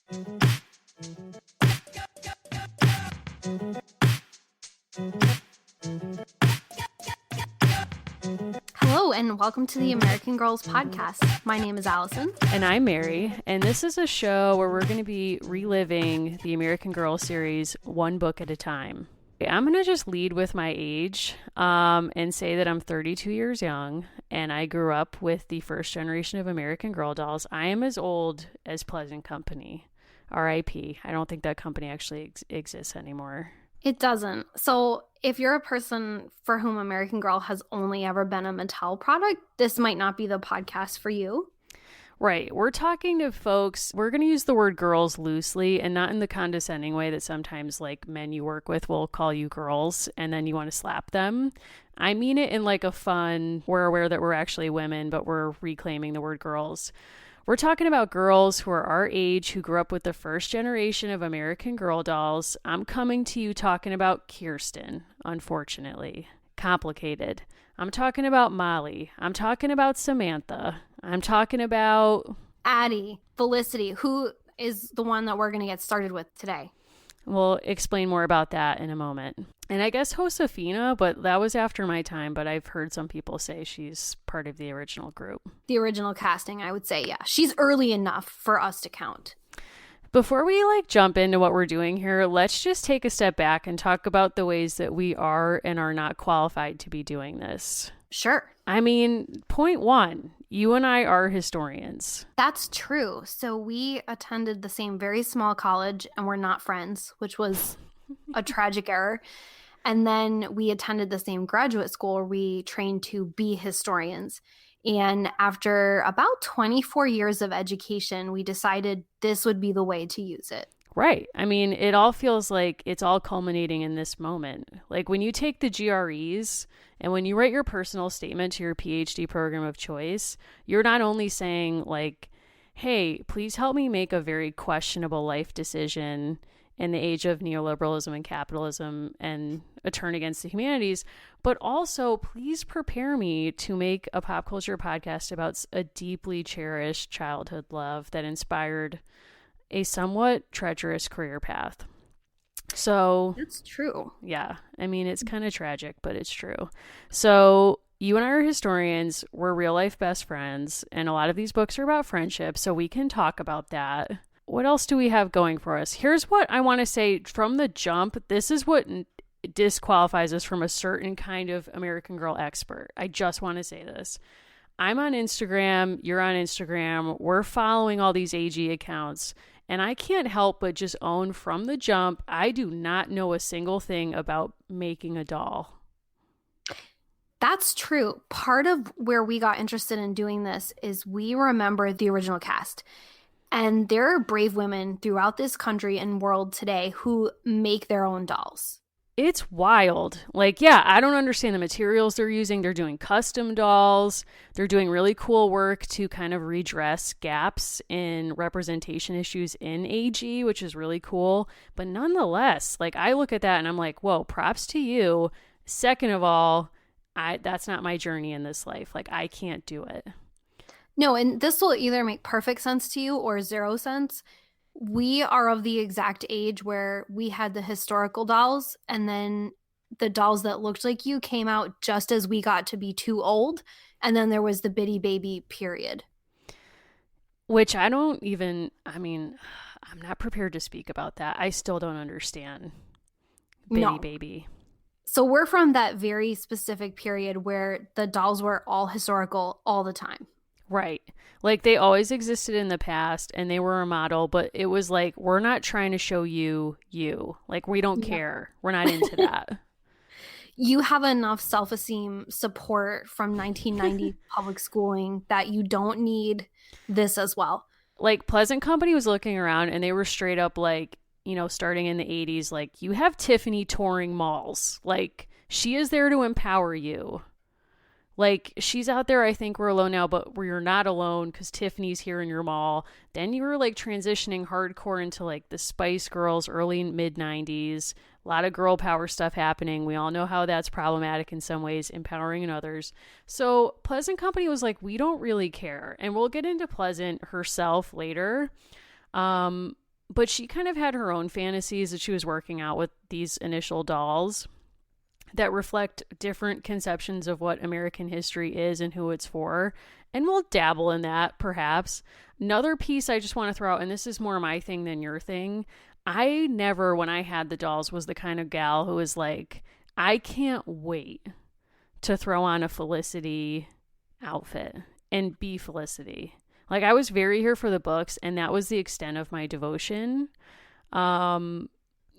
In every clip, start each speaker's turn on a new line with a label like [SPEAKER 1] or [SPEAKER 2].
[SPEAKER 1] Hello and welcome to the American Girls podcast. My name is Allison.
[SPEAKER 2] And I'm Mary, and this is a show where we're going to be reliving the American Girl series one book at a time. I'm going to just lead with my age and say that I'm 32 years young, and I grew up with the first generation of American Girl dolls. I am as old as Pleasant Company. R.I.P. I don't think that company actually exists anymore.
[SPEAKER 1] It doesn't. So if you're a person for whom American Girl has only ever been a Mattel product, this might not be the podcast for you.
[SPEAKER 2] Right. We're talking to folks. We're going to use the word girls loosely and not in the condescending way that sometimes like men you work with will call you girls and then you want to slap them. I mean it in like a fun, we're aware that we're actually women, but we're reclaiming the word girls. We're talking about girls who are our age, who grew up with the first generation of American Girl dolls. I'm coming to you talking about Kirsten, unfortunately. Complicated. I'm talking about Molly. I'm talking about Samantha. I'm talking about
[SPEAKER 1] Addie, Felicity, who is the one that we're going to get started with today.
[SPEAKER 2] We'll explain more about that in a moment. And I guess Josefina, but that was after my time, but I've heard some people say she's part of the original group.
[SPEAKER 1] The original casting, I would say, yeah. She's early enough for us to count.
[SPEAKER 2] Before we jump into what we're doing here, let's just take a step back and talk about the ways that we are and are not qualified to be doing this.
[SPEAKER 1] Sure.
[SPEAKER 2] I mean, point one, you and I are historians.
[SPEAKER 1] That's true. So we attended the same very small college and we're not friends, which was a tragic error. And then we attended the same graduate school where we trained to be historians. And after about 24 years of education, we decided this would be the way to use it.
[SPEAKER 2] Right. I mean, it all feels like it's all culminating in this moment. Like when you take the GREs and when you write your personal statement to your PhD program of choice, you're not only saying like, hey, please help me make a very questionable life decision in the age of neoliberalism and capitalism and a turn against the humanities, but also please prepare me to make a pop culture podcast about a deeply cherished childhood love that inspired a somewhat treacherous career path. So
[SPEAKER 1] that's true.
[SPEAKER 2] Yeah. I mean, it's kind of tragic, but it's true. So you and I are historians. We're real life best friends. And a lot of these books are about friendship. So we can talk about that. What else do we have going for us? Here's what I want to say from the jump. This is what disqualifies us from a certain kind of American Girl expert. I just want to say this. I'm on Instagram. You're on Instagram. We're following all these AG accounts. And I can't help but just own from the jump, I do not know a single thing about making a doll.
[SPEAKER 1] That's true. Part of where we got interested in doing this is we remember the original cast. And there are brave women throughout this country and world today who make their own dolls.
[SPEAKER 2] It's wild. Like, yeah, I don't understand the materials they're using. They're doing custom dolls. They're doing really cool work to kind of redress gaps in representation issues in AG, which is really cool. But nonetheless, like, I look at that and I'm like, whoa, props to you. Second of all, that's not my journey in this life. Like, I can't do it.
[SPEAKER 1] No, and this will either make perfect sense to you or zero sense. We are of the exact age where we had the historical dolls, and then the dolls that looked like you came out just as we got to be too old, and then there was the Bitty Baby period.
[SPEAKER 2] Which I'm not prepared to speak about that. I still don't understand Bitty Baby.
[SPEAKER 1] So we're from that very specific period where the dolls were all historical all the time.
[SPEAKER 2] Right. Like they always existed in the past and they were a model, but it was like, we're not trying to show you. Like, we don't care. We're not into that.
[SPEAKER 1] You have enough self-esteem support from 1990 public schooling that you don't need this as well.
[SPEAKER 2] Like Pleasant Company was looking around and they were straight up like, starting in the 80s, like, you have Tiffany touring malls. Like, she is there to empower you. Like, she's out there, I think we're alone now, but you're not alone because Tiffany's here in your mall. Then you were, like, transitioning hardcore into, like, the Spice Girls, early mid-90s. A lot of girl power stuff happening. We all know how that's problematic in some ways, empowering in others. So Pleasant Company was like, we don't really care. And we'll get into Pleasant herself later. But she kind of had her own fantasies that she was working out with these initial dolls that reflect different conceptions of what American history is and who it's for. And we'll dabble in that, perhaps. Another piece I just want to throw out, and this is more my thing than your thing. I never, when I had the dolls, was the kind of gal who was like, I can't wait to throw on a Felicity outfit and be Felicity. Like, I was very here for the books, and that was the extent of my devotion. Um,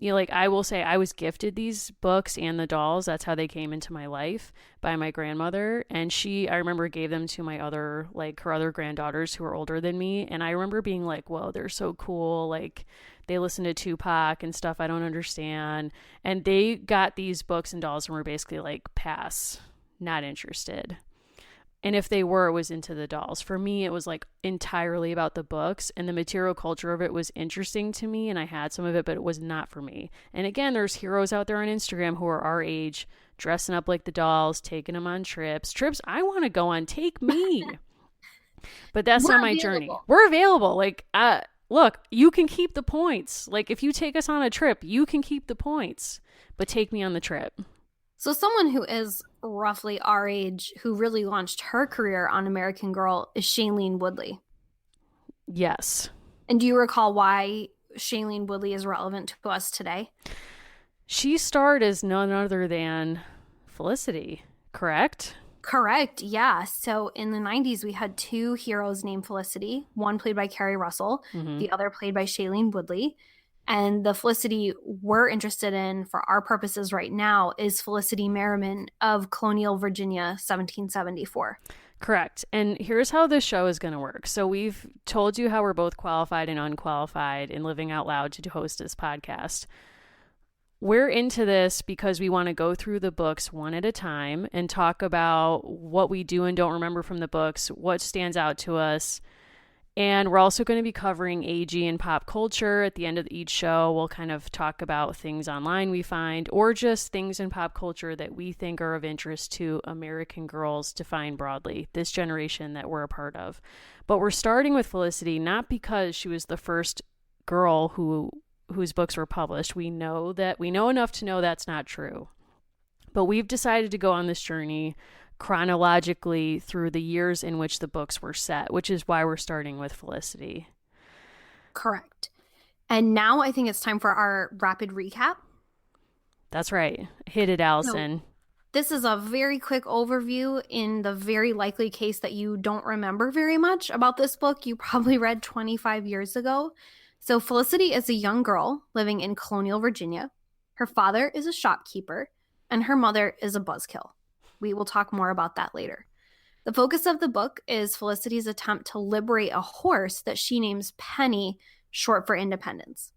[SPEAKER 2] like I will say, I was gifted these books and the dolls. That's how they came into my life by my grandmother. And I remember, gave them to my other, like her other granddaughters who are older than me. And I remember being like, whoa, they're so cool. Like, they listen to Tupac and stuff I don't understand. And they got these books and dolls and were basically like, pass, not interested. And if they were, it was into the dolls. For me, it was like entirely about the books, and the material culture of it was interesting to me, and I had some of it, but it was not for me. And again, there's heroes out there on Instagram who are our age, dressing up like the dolls, taking them on trips. Trips I want to go on, take me. But that's not
[SPEAKER 1] We're
[SPEAKER 2] my journey.
[SPEAKER 1] available.
[SPEAKER 2] We're available. Like, look, you can keep the points. Like, if you take us on a trip, you can keep the points, but take me on the trip.
[SPEAKER 1] So, someone who is roughly our age who really launched her career on American Girl is Shailene Woodley.
[SPEAKER 2] Yes.
[SPEAKER 1] And do you recall why Shailene Woodley is relevant to us today?
[SPEAKER 2] She starred as none other than Felicity, correct?
[SPEAKER 1] Correct, yeah. So in the 90s, we had two heroes named Felicity, one played by Carrie Russell,
[SPEAKER 2] Mm-hmm.
[SPEAKER 1] the other played by Shailene Woodley. And the Felicity we're interested in for our purposes right now is Felicity Merriman of Colonial Virginia, 1774.
[SPEAKER 2] Correct. And here's how this show is going to work. So we've told you how we're both qualified and unqualified in living out loud to host this podcast. We're into this because we want to go through the books one at a time and talk about what we do and don't remember from the books, what stands out to us. And we're also going to be covering AG and pop culture. At the end of each show, we'll kind of talk about things online we find, or just things in pop culture that we think are of interest to American girls, defined broadly, this generation that we're a part of. But we're starting with Felicity, not because she was the first girl whose books were published. We know enough to know that's not true. But we've decided to go on this journey chronologically through the years in which the books were set, which is why we're starting with Felicity.
[SPEAKER 1] Correct. And now I think it's time for our rapid recap.
[SPEAKER 2] That's right. Hit it, Allison.
[SPEAKER 1] So, this is a very quick overview in the very likely case that you don't remember very much about this book you probably read 25 years ago. So Felicity is a young girl living in Colonial Virginia. Her father is a shopkeeper, and her mother is a buzzkill. We will talk more about that later. The focus of the book is Felicity's attempt to liberate a horse that she names Penny, short for independence.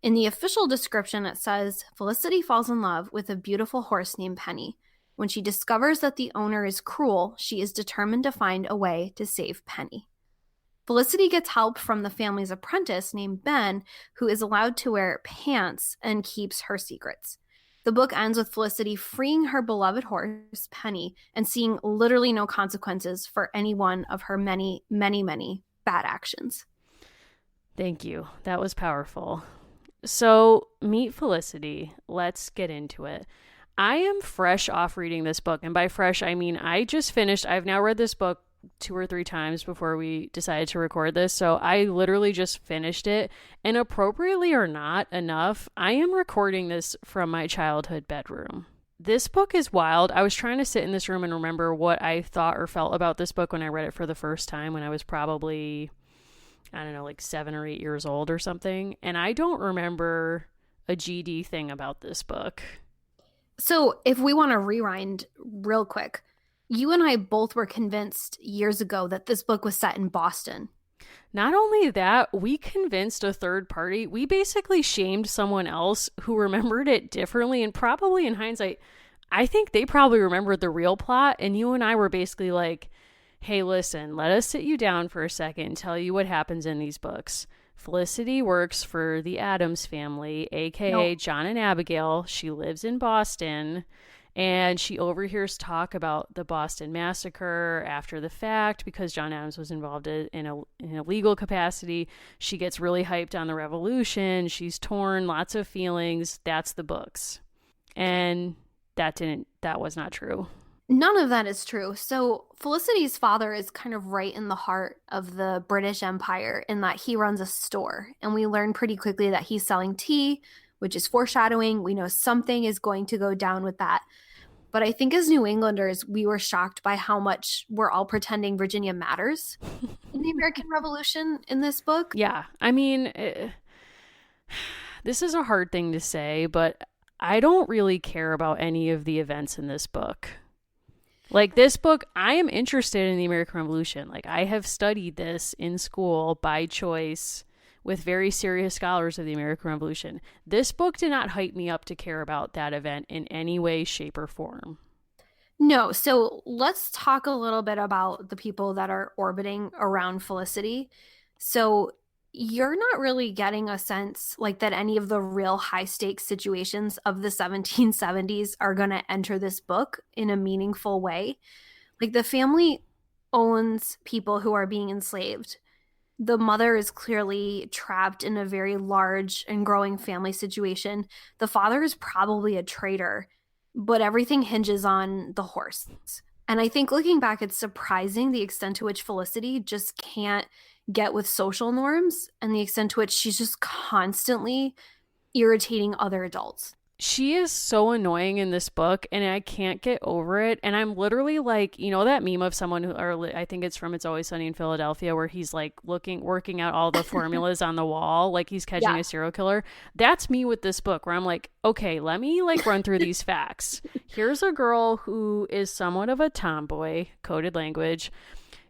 [SPEAKER 1] In the official description, it says, Felicity falls in love with a beautiful horse named Penny. When she discovers that the owner is cruel, she is determined to find a way to save Penny. Felicity gets help from the family's apprentice named Ben, who is allowed to wear pants and keeps her secrets. The book ends with Felicity freeing her beloved horse, Penny, and seeing literally no consequences for any one of her many, many, many bad actions.
[SPEAKER 2] Thank you. That was powerful. So, meet Felicity. Let's get into it. I am fresh off reading this book. And by fresh, I mean I just finished. I've now read this book 2 or 3 times before we decided to record this. So I literally just finished it. And appropriately or not enough, I am recording this from my childhood bedroom. This book is wild. I was trying to sit in this room and remember what I thought or felt about this book when I read it for the first time when I was probably, I don't know, like 7 or 8 years old or something. And I don't remember a GD thing about this book.
[SPEAKER 1] So if we want to rewind real quick, you and I both were convinced years ago that this book was set in Boston.
[SPEAKER 2] Not only that, we convinced a third party. We basically shamed someone else who remembered it differently. And probably in hindsight, I think they probably remembered the real plot. And you and I were basically like, hey, listen, let us sit you down for a second and tell you what happens in these books. Felicity works for the Addams family, aka
[SPEAKER 1] Nope.
[SPEAKER 2] John and Abigail. She lives in Boston. And she overhears talk about the Boston Massacre after the fact because John Adams was involved in a legal capacity. She gets really hyped on the revolution. She's torn, lots of feelings. That's the books. And that was not true.
[SPEAKER 1] None of that is true. So, Felicity's father is kind of right in the heart of the British Empire in that he runs a store. And we learn pretty quickly that he's selling tea, which is foreshadowing. We know something is going to go down with that. But I think as New Englanders, we were shocked by how much we're all pretending Virginia matters in the American Revolution in this book.
[SPEAKER 2] Yeah. I mean, this is a hard thing to say, but I don't really care about any of the events in this book. Like this book, I am interested in the American Revolution. Like I have studied this in school by choice with very serious scholars of the American Revolution. This book did not hype me up to care about that event in any way, shape, or form.
[SPEAKER 1] No, so let's talk a little bit about the people that are orbiting around Felicity. So you're not really getting a sense like that any of the real high stakes situations of the 1770s are going to enter this book in a meaningful way. Like the family owns people who are being enslaved. The mother is clearly trapped in a very large and growing family situation. The father is probably a traitor, but everything hinges on the horse. And I think looking back, it's surprising the extent to which Felicity just can't get with social norms and the extent to which she's just constantly irritating other adults.
[SPEAKER 2] She is so annoying in this book and I can't get over it. And I'm literally like, you know, that meme of someone who, or I think it's from It's Always Sunny in Philadelphia, where he's like working out all the formulas on the wall, like he's catching
[SPEAKER 1] Yeah.
[SPEAKER 2] a serial killer. That's me with this book, where I'm like, okay, let me like run through these facts. Here's a girl who is somewhat of a tomboy, coded language.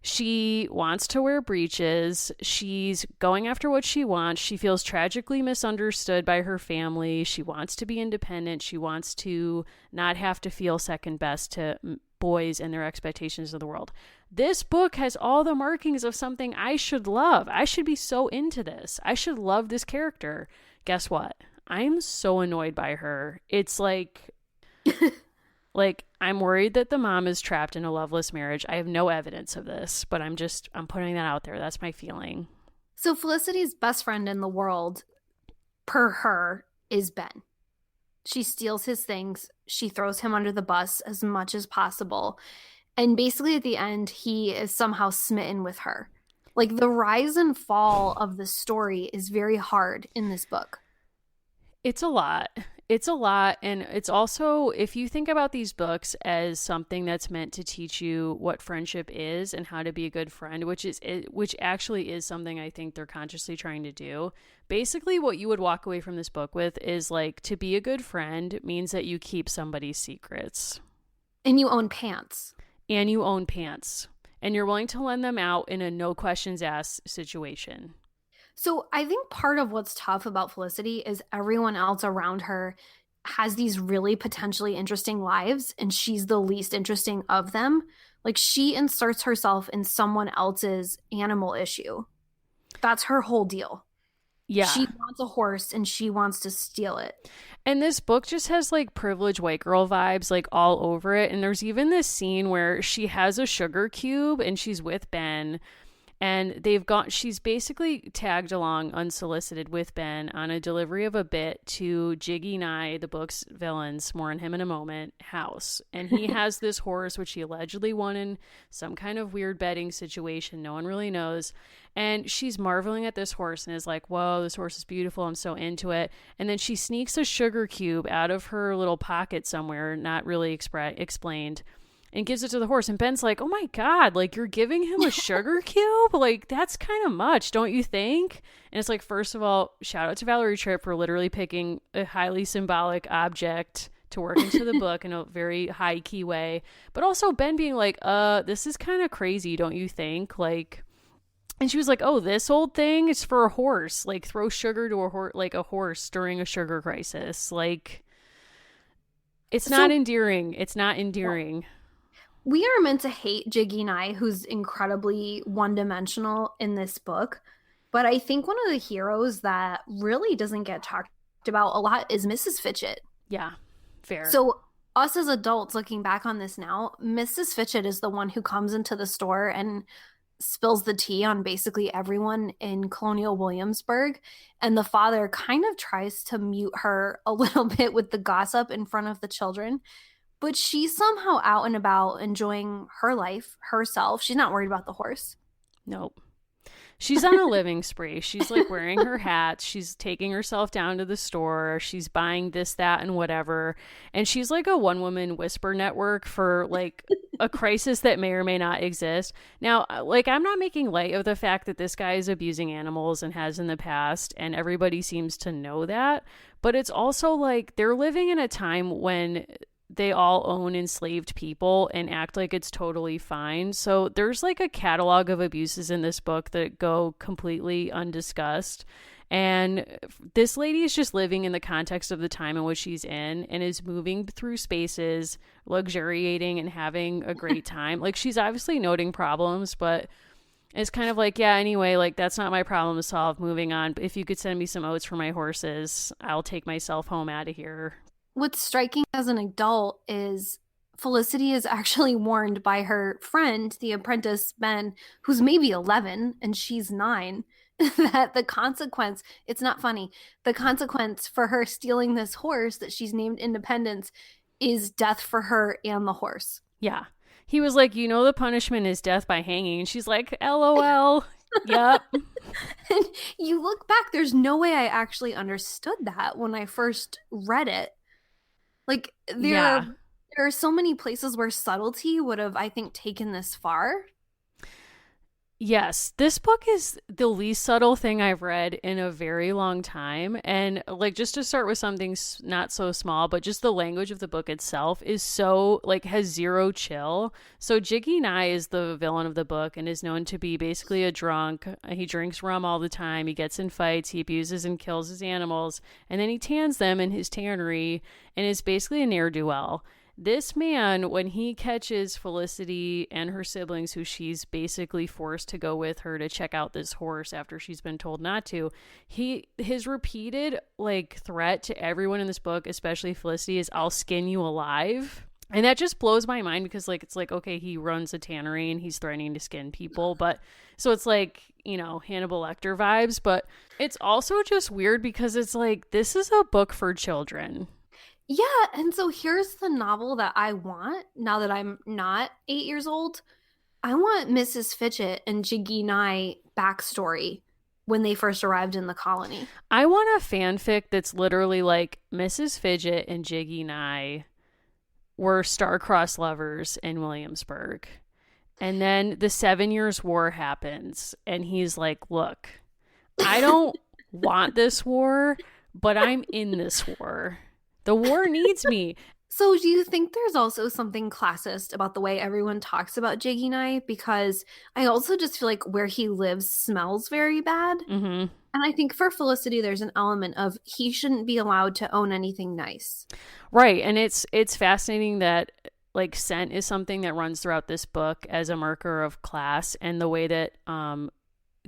[SPEAKER 2] She wants to wear breeches. She's going after what she wants. She feels tragically misunderstood by her family. She wants to be independent. She wants to not have to feel second best to boys and their expectations of the world. This book has all the markings of something I should love. I should be so into this. I should love this character. Guess what? I'm so annoyed by her. It's like, I'm worried that the mom is trapped in a loveless marriage. I have no evidence of this, but I'm putting that out there. That's my feeling.
[SPEAKER 1] So Felicity's best friend in the world, per her, is Ben. She steals his things. She throws him under the bus as much as possible. And basically, at the end, he is somehow smitten with her. Like the rise and fall of the story is very hard in this book.
[SPEAKER 2] It's a lot. It's a lot. And it's also, if you think about these books as something that's meant to teach you what friendship is and how to be a good friend, which actually is something I think they're consciously trying to do. Basically, what you would walk away from this book with is like, to be a good friend means that you keep somebody's secrets.
[SPEAKER 1] And you own pants.
[SPEAKER 2] And you own pants. And you're willing to lend them out in a no questions asked situation.
[SPEAKER 1] So I think part of what's tough about Felicity is everyone else around her has these really potentially interesting lives, and she's the least interesting of them. Like she inserts herself in someone else's animal issue. That's her whole deal.
[SPEAKER 2] Yeah.
[SPEAKER 1] She wants a horse and she wants to steal it.
[SPEAKER 2] And this book just has like privileged white girl vibes like all over it. And there's even this scene where she has a sugar cube and she's with Ben, and she's basically tagged along unsolicited with Ben on a delivery of a bit to Jiggy Nye, the book's villains, more on him in a moment, house. And he has this horse, which he allegedly won in some kind of weird betting situation. No one really knows. And she's marveling at this horse and is like, whoa, this horse is beautiful. I'm so into it. And then she sneaks a sugar cube out of her little pocket somewhere, not really explained, and gives it to the horse. And Ben's like, oh my God, like you're giving him a sugar cube? Like that's kind of much, don't you think? And it's like, first of all, shout out to Valerie Tripp for literally picking a highly symbolic object to work into the book in a very high key way. But also Ben being like, this is kind of crazy, don't you think? Like, and she was like, oh, this old thing is for a horse. Like throw sugar to a horse during a sugar crisis. Like, it's not endearing. It's not endearing.
[SPEAKER 1] We are meant to hate Jiggy Nye, who's incredibly one-dimensional in this book. But I think one of the heroes that really doesn't get talked about a lot is Mrs. Fitchett.
[SPEAKER 2] Yeah, fair.
[SPEAKER 1] So us as adults looking back on this now, Mrs. Fitchett is the one who comes into the store and spills the tea on basically everyone in Colonial Williamsburg. And the father kind of tries to mute her a little bit with the gossip in front of the children. But she's somehow out and about enjoying her life herself. She's not worried about the horse.
[SPEAKER 2] Nope. She's on a living spree. She's like wearing her hats. She's taking herself down to the store. She's buying this, that, and whatever. And she's like a one woman whisper network for like a crisis that may or may not exist. Now, like, I'm not making light of the fact that this guy is abusing animals and has in the past, and everybody seems to know that. But it's also like they're living in a time when they all own enslaved people and act like it's totally fine. So there's like a catalog of abuses in this book that go completely undiscussed. And this lady is just living in the context of the time in which she's in and is moving through spaces, luxuriating and having a great time. Like, she's obviously noting problems, but it's kind of like, yeah, anyway, like, that's not my problem to solve. Moving on. But if you could send me some oats for my horses, I'll take myself home out of here.
[SPEAKER 1] What's striking as an adult is Felicity is actually warned by her friend, the apprentice Ben, who's maybe 11 and she's 9, that the consequence, it's not funny, the consequence for her stealing this horse that she's named Independence is death for her and the horse.
[SPEAKER 2] Yeah. He was like, you know, the punishment is death by hanging. And she's like, LOL. Yep.
[SPEAKER 1] And you look back, there's no way I actually understood that when I first read it. Like
[SPEAKER 2] Yeah.
[SPEAKER 1] there are so many places where subtlety would have, I think, taken this far.
[SPEAKER 2] Yes, this book is the least subtle thing I've read in a very long time. And, like, just to start with something not so small, but just the language of the book itself is so, like, has zero chill. So, Jiggy Nye is the villain of the book and is known to be basically a drunk. He drinks rum all the time. He gets in fights. He abuses and kills his animals. And then he tans them in his tannery and is basically a ne'er do well. This man, when he catches Felicity and her siblings, who she's basically forced to go with her to check out this horse after she's been told not to, his repeated like threat to everyone in this book, especially Felicity, is "I'll skin you alive." And that just blows my mind because, like, it's like, okay, he runs a tannery and he's threatening to skin people, but so it's like, you know, Hannibal Lecter vibes, but it's also just weird because it's like, this is a book for children.
[SPEAKER 1] Yeah, and so here's the novel that I want now that I'm not 8 years old. I want Mrs. Fitchett and Jiggy Nye backstory when they first arrived in the colony.
[SPEAKER 2] I want a fanfic that's literally like Mrs. Fidget and Jiggy Nye were star-crossed lovers in Williamsburg. And then the 7 Years' War happens, and he's like, look, I don't want this war, but I'm in this war. The war needs me.
[SPEAKER 1] So, do you think there's also something classist about the way everyone talks about Jiggy Nye? Because I also just feel like where he lives smells very bad.
[SPEAKER 2] Mm-hmm.
[SPEAKER 1] And I think for Felicity, there's an element of he shouldn't be allowed to own anything nice.
[SPEAKER 2] Right, and it's fascinating that like scent is something that runs throughout this book as a marker of class, and the way that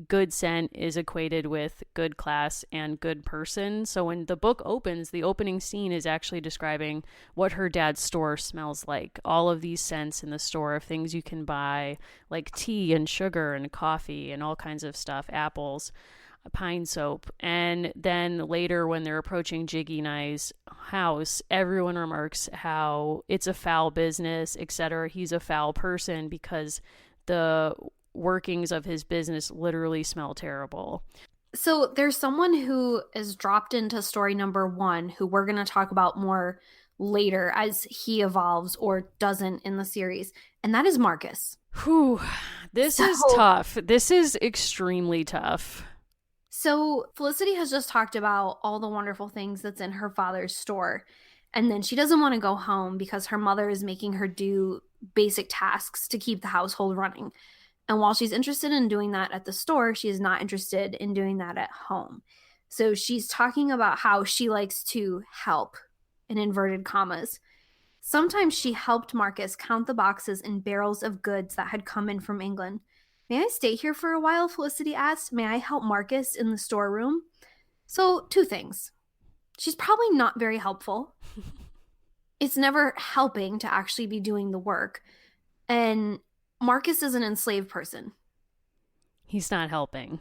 [SPEAKER 2] good scent is equated with good class and good person. So when the book opens, the opening scene is actually describing what her dad's store smells like. All of these scents in the store of things you can buy, like tea and sugar and coffee and all kinds of stuff, apples, pine soap. And then later when they're approaching Jiggy Nye's house, everyone remarks how it's a foul business, etc. He's a foul person because the workings of his business literally smell terrible.
[SPEAKER 1] So there's someone who is dropped into story number 1 who we're going to talk about more later as he evolves or doesn't in the series, and that is Marcus.
[SPEAKER 2] Whew, this
[SPEAKER 1] So,
[SPEAKER 2] is tough. This is extremely tough.
[SPEAKER 1] so Felicity has just talked about all the wonderful things that's in her father's store, and then she doesn't want to go home because her mother is making her do basic tasks to keep the household running. And while she's interested in doing that at the store, she is not interested in doing that at home. So she's talking about how she likes to help, in inverted commas. Sometimes she helped Marcus count the boxes and barrels of goods that had come in from England. May I stay here for a while? Felicity asked. May I help Marcus in the storeroom? So, two things. She's probably not very helpful. it's never helping to actually be doing the work. And Marcus is an enslaved person.
[SPEAKER 2] He's not helping.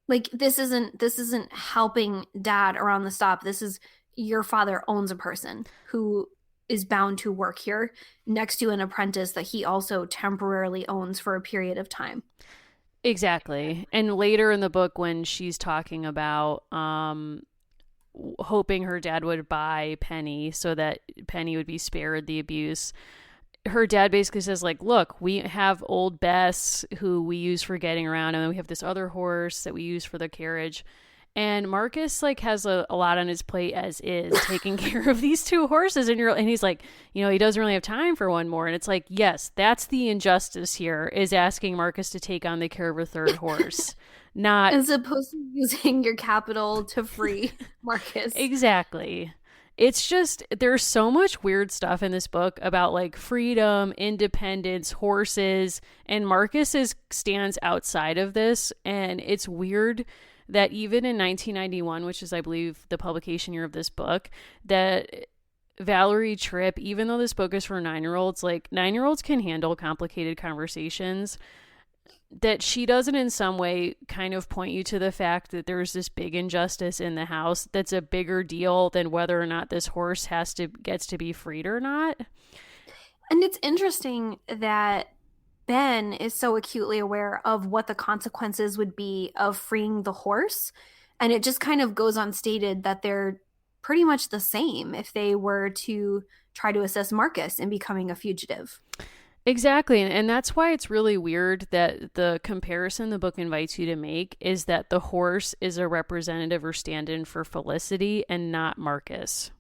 [SPEAKER 1] Like this isn't helping dad around the stop. This is your father owns a person who is bound to work here next to an apprentice that he also temporarily owns for a period of time.
[SPEAKER 2] Exactly. And later in the book, when she's talking about hoping her dad would buy Penny so that Penny would be spared the abuse, her dad basically says, like, look, we have old Bess who we use for getting around, and then we have this other horse that we use for the carriage. And Marcus like has a lot on his plate as is taking care of these two horses, and he's like, he doesn't really have time for one more. And it's like, yes, that's the injustice here, is asking Marcus to take on the care of a third horse. Not
[SPEAKER 1] As opposed to using your capital to free Marcus.
[SPEAKER 2] exactly. It's just there's so much weird stuff in this book about like freedom, independence, horses, and stands outside of this, and it's weird that even in 1991, which is I believe the publication year of this book, that Valerie Tripp, even though this book is for 9-year-olds, like 9-year-olds can handle complicated conversations, that she doesn't in some way kind of point you to the fact that there's this big injustice in the house that's a bigger deal than whether or not this horse gets to be freed or not.
[SPEAKER 1] And it's interesting that Ben is so acutely aware of what the consequences would be of freeing the horse. And it just kind of goes unstated that they're pretty much the same if they were to try to assist Marcus in becoming a fugitive.
[SPEAKER 2] Exactly. And that's why it's really weird that the comparison the book invites you to make is that the horse is a representative or stand in for Felicity and not Marcus.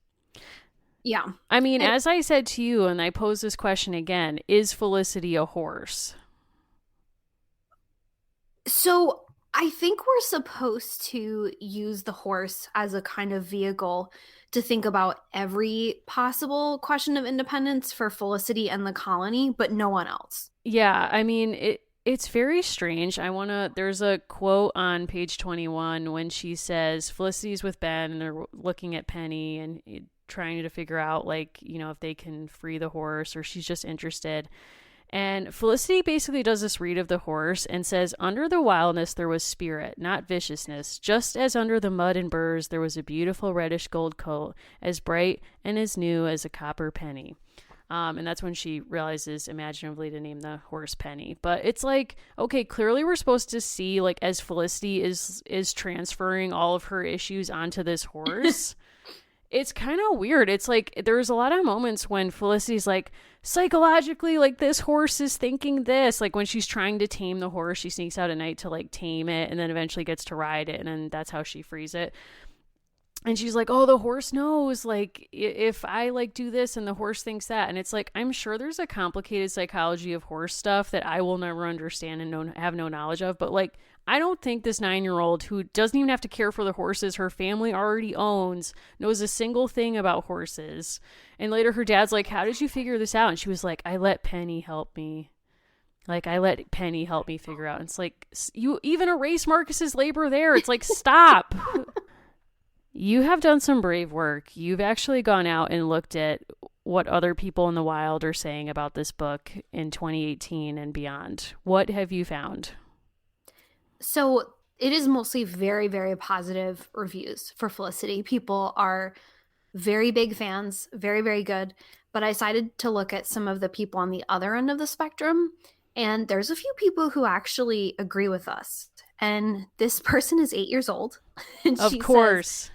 [SPEAKER 1] Yeah.
[SPEAKER 2] I mean,
[SPEAKER 1] And
[SPEAKER 2] as I said to you, and I pose this question again, is Felicity a horse?
[SPEAKER 1] so I think we're supposed to use the horse as a kind of vehicle to think about every possible question of independence for Felicity and the colony, but no one else.
[SPEAKER 2] Yeah, I mean, it's very strange. There's a quote on page 21 when she says Felicity's with Ben and they're looking at Penny and trying to figure out, like, if they can free the horse, or she's just interested. And Felicity basically does this read of the horse and says, under the wildness there was spirit, not viciousness, just as under the mud and burrs there was a beautiful reddish gold coat, as bright and as new as a copper penny. And that's when she realizes imaginatively to name the horse Penny. But it's like, okay, clearly we're supposed to see, like, as Felicity is transferring all of her issues onto this horse. It's kind of weird. It's like there's a lot of moments when Felicity's like, psychologically, like, this horse is thinking this. Like when she's trying to tame the horse, she sneaks out at night to like tame it and then eventually gets to ride it, and then that's how she frees it. And she's like, oh, the horse knows, like, if I like do this and the horse thinks that. And it's like, I'm sure there's a complicated psychology of horse stuff that I will never understand and have no knowledge of. But like, I don't think this 9-year-old who doesn't even have to care for the horses her family already owns knows a single thing about horses. And later her dad's like, how did you figure this out? And she was like, I let Penny help me. Like, I let Penny help me figure out. And it's like, you even erase Marcus's labor there. It's like, stop. You have done some brave work. You've actually gone out and looked at what other people in the wild are saying about this book in 2018 and beyond. What have you found?
[SPEAKER 1] So it is mostly very, very positive reviews for Felicity. People are very big fans, very, very good. But I decided to look at some of the people on the other end of the spectrum, and there's a few people who actually agree with us. And this person is 8 years old, and
[SPEAKER 2] Of
[SPEAKER 1] she says,
[SPEAKER 2] course.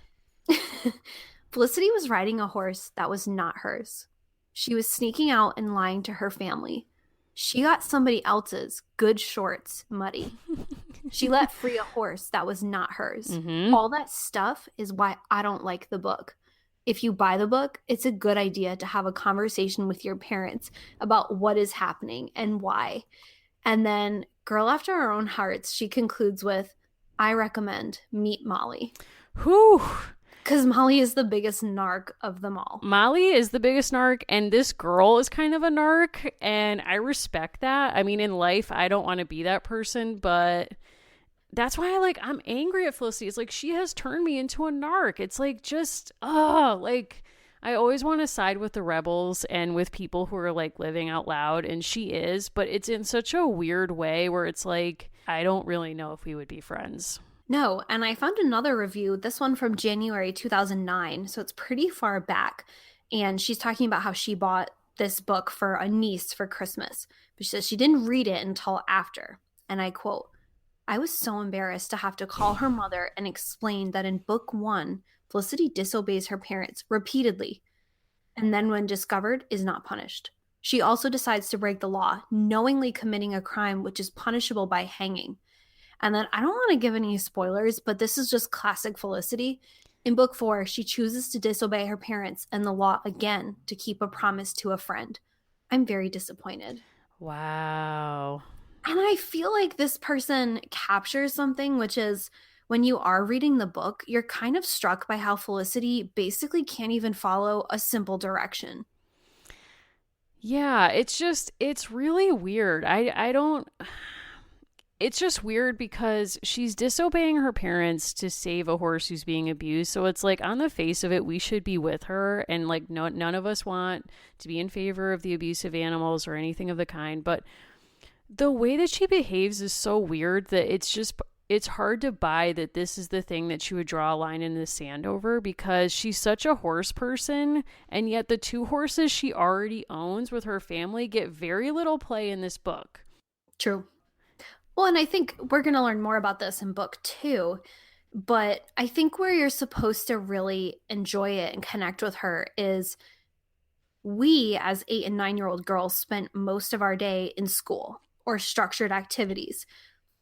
[SPEAKER 1] Felicity was riding a horse that was not hers. She was sneaking out and lying to her family. She got somebody else's good shorts muddy. She let free a horse that was not hers.
[SPEAKER 2] Mm-hmm.
[SPEAKER 1] All that stuff is why I don't like the book. If you buy the book, it's a good idea to have a conversation with your parents about what is happening and why. And then, girl after her own hearts, she concludes with, I recommend Meet Molly.
[SPEAKER 2] Whew.
[SPEAKER 1] Because Molly is the biggest narc of them all.
[SPEAKER 2] Molly is the biggest narc, and this girl is kind of a narc, and I respect that. I mean, in life, I don't want to be that person, but that's why I'm angry at Felicity. It's like, she has turned me into a narc. It's like, just, like, I always want to side with the rebels and with people who are like living out loud, and she is, but it's in such a weird way where it's like, I don't really know if we would be friends.
[SPEAKER 1] No, and I found another review, this one from January 2009, so it's pretty far back. And she's talking about how she bought this book for a niece for Christmas, but she says she didn't read it until after. And I quote, I was so embarrassed to have to call her mother and explain that in book one, Felicity disobeys her parents repeatedly, and then, when discovered, is not punished. She also decides to break the law, knowingly committing a crime which is punishable by hanging. And then I don't want to give any spoilers, but this is just classic Felicity. In book four, she chooses to disobey her parents and the law again to keep a promise to a friend. I'm very disappointed.
[SPEAKER 2] Wow.
[SPEAKER 1] And I feel like this person captures something, which is when you are reading the book, you're kind of struck by how Felicity basically can't even follow a simple direction.
[SPEAKER 2] Yeah, it's really weird. I don't it's just weird because she's disobeying her parents to save a horse who's being abused. So it's like on the face of it, we should be with her, and like no, none of us want to be in favor of the abuse of animals or anything of the kind. But the way that she behaves is so weird that it's hard to buy that this is the thing that she would draw a line in the sand over, because she's such a horse person, and yet the two horses she already owns with her family get very little play in this book.
[SPEAKER 1] True. Well, and I think we're going to learn more about this in book two, but I think where you're supposed to really enjoy it and connect with her is we, as 8 and 9 year old girls, spent most of our day in school or structured activities.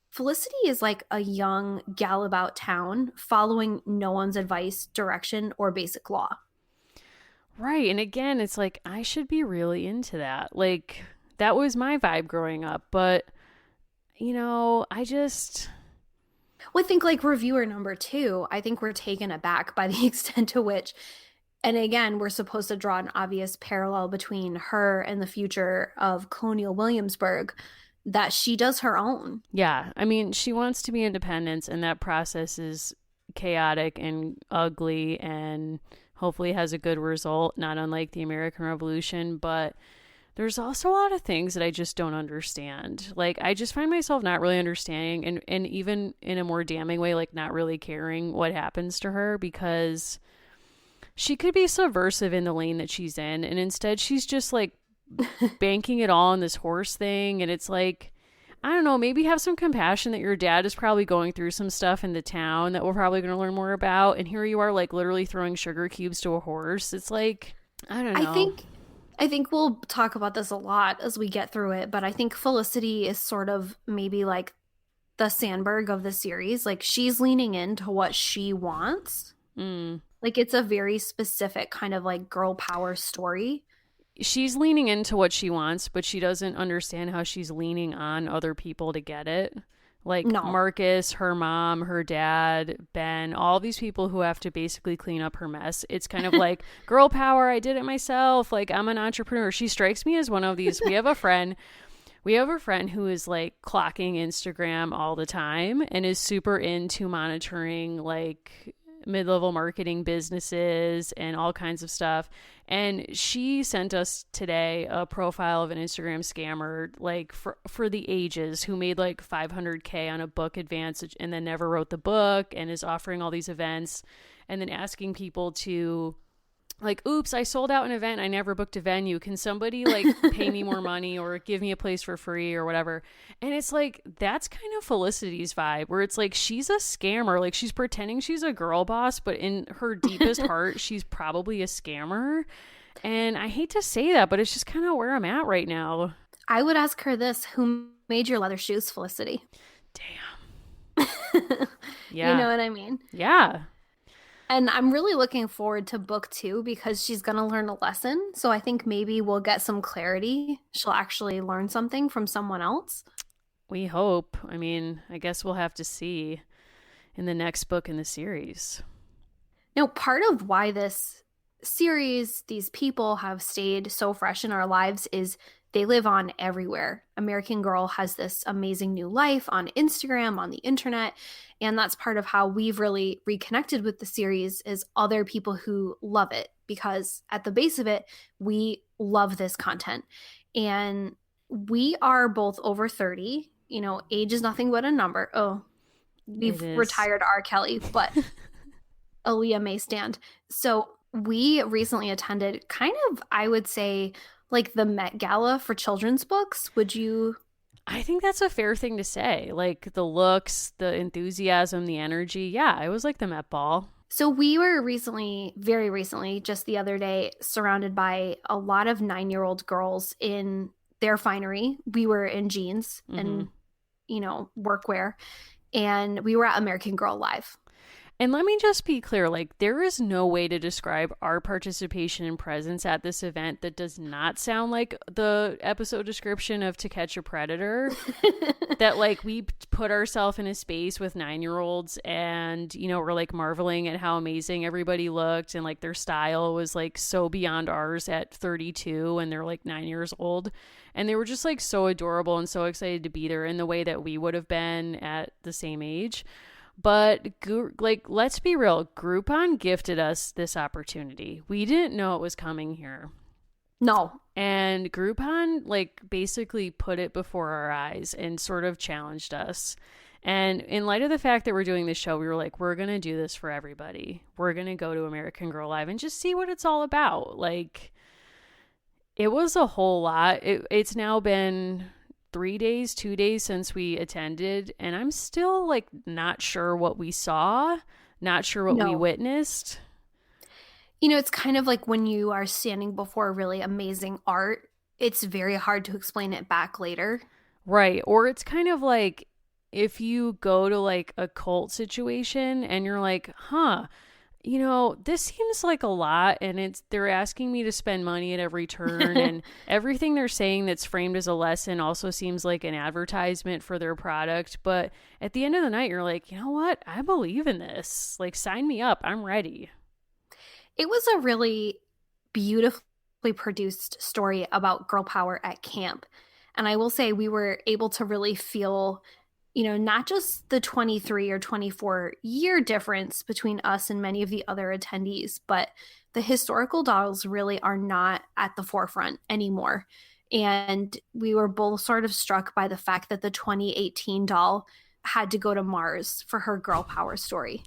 [SPEAKER 1] Felicity is like a young gal about town, following no one's advice, direction, or basic law.
[SPEAKER 2] Right. And again, it's like I should be really into that. Like that was my vibe growing up, but I just
[SPEAKER 1] Well, I think like reviewer number two, I think we're taken aback by the extent to which, and again, we're supposed to draw an obvious parallel between her and the future of Colonial Williamsburg, that she does her own.
[SPEAKER 2] yeah, I mean, she wants to be independent, and that process is chaotic and ugly and hopefully has a good result, not unlike the American Revolution, but there's also a lot of things that I just don't understand. Like, I just find myself not really understanding, and even in a more damning way, like, not really caring what happens to her, because she could be subversive in the lane that she's in, and instead she's just, like, banking it all on this horse thing, and it's like, I don't know, maybe have some compassion that your dad is probably going through some stuff in the town that we're probably going to learn more about, and here you are, like, literally throwing sugar cubes to a horse. It's like, I don't
[SPEAKER 1] I
[SPEAKER 2] know.
[SPEAKER 1] think I think we'll talk about this a lot as we get through it, but I think Felicity is sort of maybe like the Sandberg of the series. Like she's leaning into what she wants.
[SPEAKER 2] Mm.
[SPEAKER 1] Like it's a very specific kind of like girl power story.
[SPEAKER 2] She's leaning into what she wants, but she doesn't understand how she's leaning on other people to get it. Like
[SPEAKER 1] No.
[SPEAKER 2] Marcus, her mom, her dad, Ben, all these people who have to basically clean up her mess. It's kind of like girl power. I did it myself. Like I'm an entrepreneur. She strikes me as one of these. We have a friend who is like clocking Instagram all the time and is super into monitoring like mid-level marketing businesses and all kinds of stuff. And she sent us today a profile of an Instagram scammer like for the ages, who made like 500K on a book advance and then never wrote the book, and is offering all these events and then asking people to like, oops, I sold out an event. I never booked a venue. Can somebody like pay me more money or give me a place for free or whatever? And it's like, that's kind of Felicity's vibe, where it's like, she's a scammer. Like she's pretending she's a girl boss, but in her deepest heart, she's probably a scammer. And I hate to say that, but it's just kind of where I'm at right now.
[SPEAKER 1] I would ask her this: who made your leather shoes, Felicity?
[SPEAKER 2] Damn.
[SPEAKER 1] You know
[SPEAKER 2] Yeah.
[SPEAKER 1] what I mean?
[SPEAKER 2] Yeah.
[SPEAKER 1] And I'm really looking forward to book two because she's going to learn a lesson. So I think maybe we'll get some clarity. She'll actually learn something from someone else.
[SPEAKER 2] We hope. I mean, I guess we'll have to see in the next book in the series.
[SPEAKER 1] Now, part of why this series, these people have stayed so fresh in our lives is they live on everywhere. American Girl has this amazing new life on Instagram, on the internet, and that's part of how we've really reconnected with the series is other people who love it because at the base of it, we love this content. And we are both over 30. You know, age is nothing but a number. Oh,
[SPEAKER 2] It
[SPEAKER 1] we've
[SPEAKER 2] is.
[SPEAKER 1] retired R. Kelly, but Aaliyah may stand. So we recently attended kind of, I would say, like the Met Gala for children's books. Would you?
[SPEAKER 2] I think that's a fair thing to say. Like the looks, the enthusiasm, the energy. Yeah, it was like the Met Ball.
[SPEAKER 1] So we were recently, very recently, just the other day, surrounded by a lot of 9-year-old girls in their finery. We were in jeans
[SPEAKER 2] Mm-hmm.
[SPEAKER 1] and, workwear, and we were at American Girl Live.
[SPEAKER 2] And let me just be clear, like there is no way to describe our participation and presence at this event that does not sound like the episode description of To Catch a Predator. That like we put ourselves in a space with 9-year-olds and we're like marveling at how amazing everybody looked and like their style was like so beyond ours at 32 and they're like 9 years old and they were just like so adorable and so excited to be there in the way that we would have been at the same age. But like let's be real, Groupon gifted us this opportunity. We didn't know it was coming here.
[SPEAKER 1] No.
[SPEAKER 2] And Groupon like basically put it before our eyes and sort of challenged us. And in light of the fact that we're doing this show, we were like, we're going to do this for everybody. We're going to go to American Girl Live and just see what it's all about. Like, it was a whole lot. It's now been 3 days, 2 days since we attended, and I'm still like not sure what we saw, not sure what we
[SPEAKER 1] No.
[SPEAKER 2] witnessed.
[SPEAKER 1] It's kind of like when you are standing before really amazing art, it's very hard to explain it back later.
[SPEAKER 2] Right. Or it's kind of like if you go to like a cult situation and you're like, huh, this seems like a lot and they're asking me to spend money at every turn and everything they're saying that's framed as a lesson also seems like an advertisement for their product. But at the end of the night, you're like, you know what? I believe in this. Like, sign me up. I'm ready.
[SPEAKER 1] It was a really beautifully produced story about girl power at camp. And I will say we were able to really feel, not just the 23 or 24-year difference between us and many of the other attendees, but the historical dolls really are not at the forefront anymore. And we were both sort of struck by the fact that the 2018 doll had to go to Mars for her girl power story.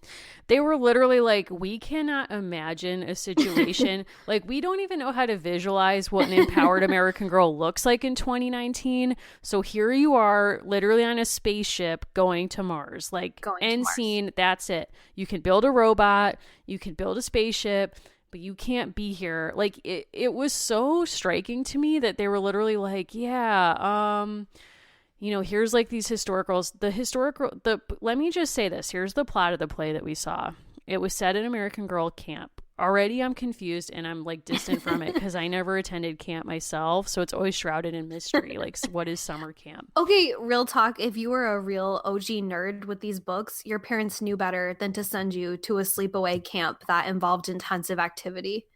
[SPEAKER 2] They were literally like, we cannot imagine a situation. Like, we don't even know how to visualize what an empowered American girl looks like in 2019. So here you are, literally on a spaceship going to Mars. Like,
[SPEAKER 1] Going to
[SPEAKER 2] end
[SPEAKER 1] Mars.
[SPEAKER 2] scene, that's it. You can build a robot, you can build a spaceship, but you can't be here. Like, it was so striking to me that they were literally like, yeah, here's like these historicals. Let me just say this. Here's the plot of the play that we saw. It was set at American Girl Camp. Already I'm confused and I'm like distant from it because I never attended camp myself. So it's always shrouded in mystery. Like, what is summer camp?
[SPEAKER 1] Okay, real talk. If you were a real OG nerd with these books, your parents knew better than to send you to a sleepaway camp that involved intensive activity.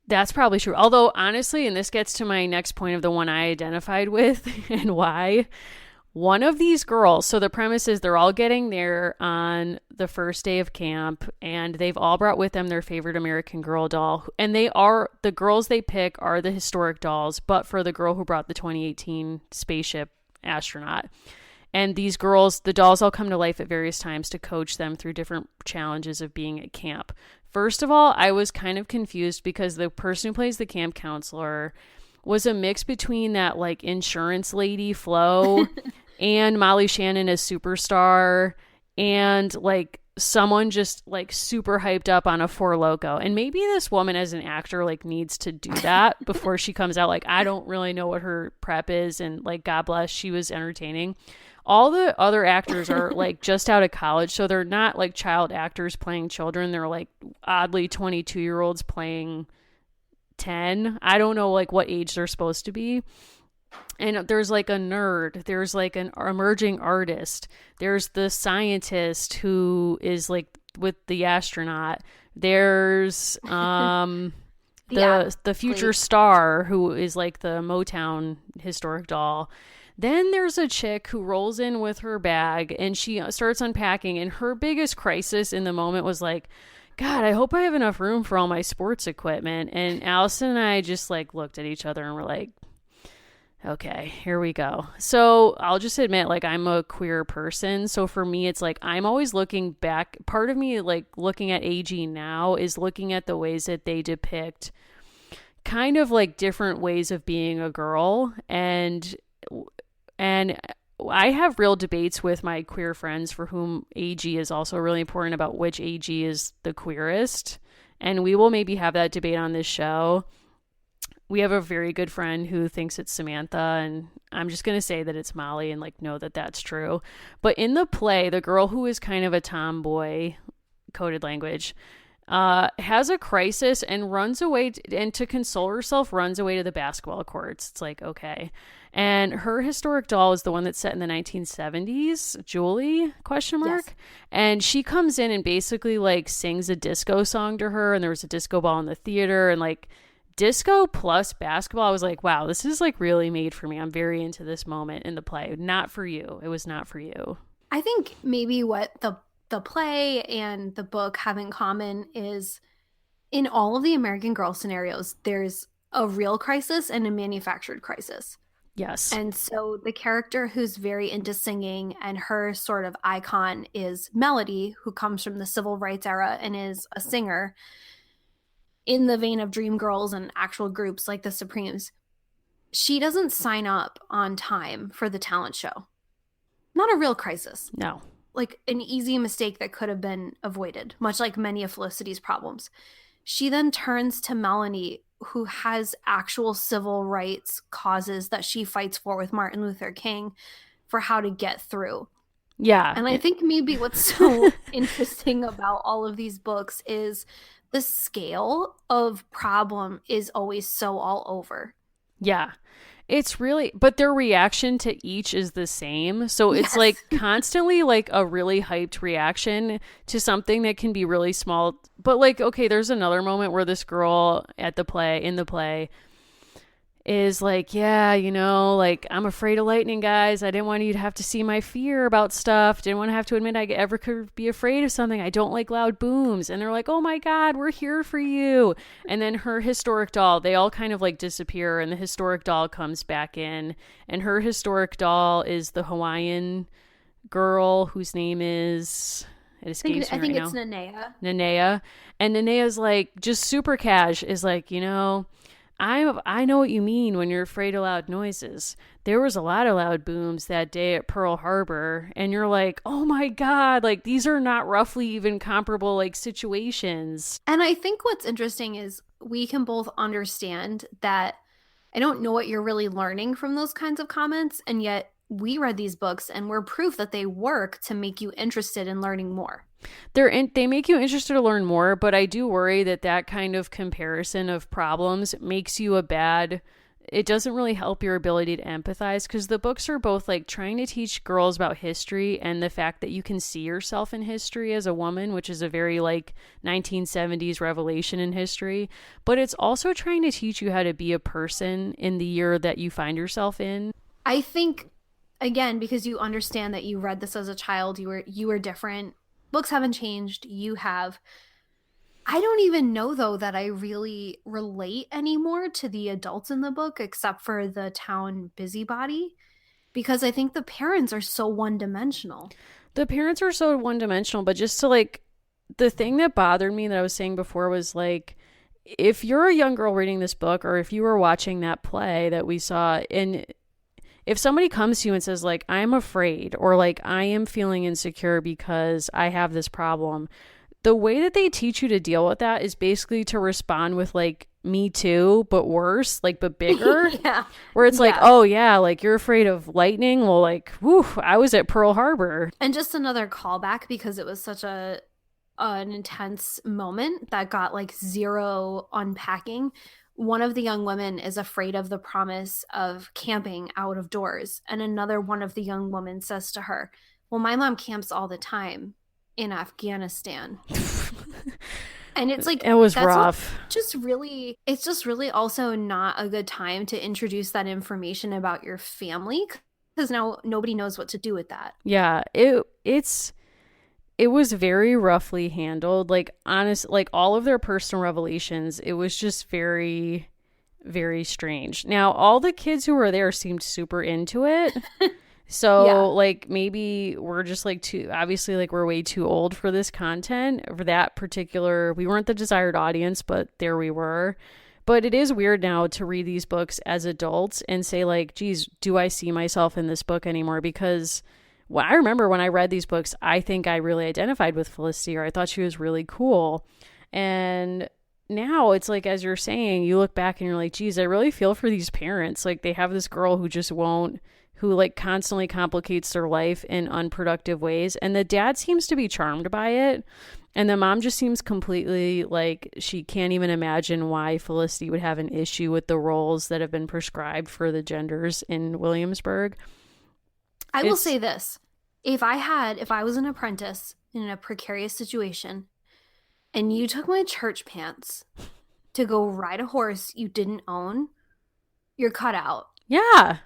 [SPEAKER 2] That's probably true. Although, honestly, and this gets to my next point of the one I identified with and why. One of these girls, so the premise is they're all getting there on the first day of camp, and they've all brought with them their favorite American Girl doll. And the girls they pick are the historic dolls, but for the girl who brought the 2018 spaceship astronaut. And these girls, the dolls all come to life at various times to coach them through different challenges of being at camp. First of all, I was kind of confused because the person who plays the camp counselor was a mix between that like insurance lady Flo and Molly Shannon as Superstar and like someone just like super hyped up on a Four Loco. And maybe this woman as an actor like needs to do that before she comes out. Like, I don't really know what her prep is, and like, God bless, she was entertaining. All the other actors are like just out of college, so they're not like child actors playing children. They're like oddly 22-year-olds playing 10. I don't know like what age they're supposed to be. And there's like a nerd, there's like an emerging artist, there's the scientist who is like with the astronaut, there's
[SPEAKER 1] Yeah,
[SPEAKER 2] the future
[SPEAKER 1] exactly.
[SPEAKER 2] star who is like the Motown historic doll. Then there's a chick who rolls in with her bag and she starts unpacking, and her biggest crisis in the moment was like, God, I hope I have enough room for all my sports equipment. And Allison and I just like looked at each other and were like, okay, here we go. So I'll just admit, like, I'm a queer person. So for me, it's like I'm always looking back. Part of me, like, looking at AG now is looking at the ways that they depict kind of like different ways of being a girl. And I have real debates with my queer friends for whom AG is also really important about which AG is the queerest. And we will maybe have that debate on this show. We have a very good friend who thinks it's Samantha, and I'm just going to say that it's Molly and like know that that's true. But in the play, the girl who is kind of a tomboy, coded language, has a crisis and runs away and to console herself runs away to the basketball courts. It's like, okay. And her historic doll is the one that's set in the 1970s, Julie question
[SPEAKER 1] Yes.
[SPEAKER 2] mark. And she comes in and basically like sings a disco song to her, and there was a disco ball in the theater, and like disco plus basketball. I was like, wow, this is like really made for me. I'm very into this moment in the play. Not for you. It was not for you.
[SPEAKER 1] I think maybe what the play and the book have in common is in all of the American Girl scenarios, there's a real crisis and a manufactured crisis.
[SPEAKER 2] Yes.
[SPEAKER 1] And so the character who's very into singing and her sort of icon is Melody, who comes from the civil rights era and is a singer in the vein of Dream Girls and actual groups like the Supremes. She doesn't sign up on time for the talent show. Not a real crisis,
[SPEAKER 2] No.
[SPEAKER 1] like an easy mistake that could have been avoided, much like many of Felicity's problems. She then turns to Melanie, who has actual civil rights causes that she fights for with Martin Luther King for how to get through.
[SPEAKER 2] Yeah.
[SPEAKER 1] And I think maybe what's so interesting about all of these books is the scale of problem is always so all over.
[SPEAKER 2] Yeah. It's really, but their reaction to each is the same. So it's
[SPEAKER 1] Yes.
[SPEAKER 2] like constantly like a really hyped reaction to something that can be really small. But like, okay, there's another moment where this girl in the play, is like, yeah, you know, like I'm afraid of lightning, guys. I didn't want you to have to see my fear about stuff. Didn't want to have to admit I ever could be afraid of something. I don't like loud booms. And they're like, oh my God, we're here for you. And then her historic doll, they all kind of like disappear, and the historic doll comes back in. And her historic doll is the Hawaiian girl whose name is, it escapes
[SPEAKER 1] I
[SPEAKER 2] me right
[SPEAKER 1] think it's
[SPEAKER 2] now,
[SPEAKER 1] Nanea.
[SPEAKER 2] Nanea. And Nanea's like, just super cash, is like, you know, I know what you mean when you're afraid of loud noises. There was a lot of loud booms that day at Pearl Harbor, and you're like, oh my God, like these are not roughly even comparable like situations.
[SPEAKER 1] And I think what's interesting is we can both understand that I don't know what you're really learning from those kinds of comments, and yet we read these books and we're proof that they work to make you interested in learning more.
[SPEAKER 2] They make you interested to learn more, but I do worry that that kind of comparison of problems makes you a bad, it doesn't really help your ability to empathize, because the books are both like trying to teach girls about history and the fact that you can see yourself in history as a woman, which is a very like 1970s revelation in history, but it's also trying to teach you how to be a person in the year that you find yourself in.
[SPEAKER 1] I think again because you understand that you read this as a child, you were different. Books haven't changed, you have. I don't even know though that I really relate anymore to the adults in the book except for the town busybody because I think the parents are so one-dimensional.
[SPEAKER 2] The parents are so one dimensional, but just to like, the thing that bothered me that I was saying before was like, if you're a young girl reading this book, or if you were watching that play that we saw, and if somebody comes to you and says like, I'm afraid, or like I am feeling insecure because I have this problem, the way that they teach you to deal with that is basically to respond with like, me too, but worse, like, but bigger.
[SPEAKER 1] Yeah.
[SPEAKER 2] Where it's like,
[SPEAKER 1] Yeah.
[SPEAKER 2] oh yeah, like you're afraid of lightning, well, like, whew, I was at Pearl Harbor.
[SPEAKER 1] And just another callback because it was such a an intense moment that got like zero unpacking. One of the young women is afraid of the promise of camping out of doors, and another one of the young women says to her, "Well, my mom camps all the time in Afghanistan." And it's like
[SPEAKER 2] It was
[SPEAKER 1] that's what
[SPEAKER 2] rough.
[SPEAKER 1] just really it's just really also not a good time to introduce that information about your family because now nobody knows what to do with that.
[SPEAKER 2] Yeah, it was very roughly handled. Like honest, like all of their personal revelations, it was just very very strange. Now, all the kids who were there seemed super into it.
[SPEAKER 1] Yeah.
[SPEAKER 2] So, like, maybe we're just like too, obviously, like, we're way too old for this content, for that particular, we weren't the desired audience, but there we were. But it is weird now to read these books as adults and say, like, geez, do I see myself in this book anymore? Because well, I remember when I read these books, I think I really identified with Felicity, or I thought she was really cool. And now it's like, as you're saying, you look back and you're like, geez, I really feel for these parents. Like, they have this girl who just won't, who like constantly complicates their life in unproductive ways. And the dad seems to be charmed by it. And the mom just seems completely like she can't even imagine why Felicity would have an issue with the roles that have been prescribed for the genders in Williamsburg.
[SPEAKER 1] I will
[SPEAKER 2] It's,
[SPEAKER 1] say this. If I was an apprentice in a precarious situation and you took my church pants to go ride a horse you didn't own, you're cut out.
[SPEAKER 2] yeah,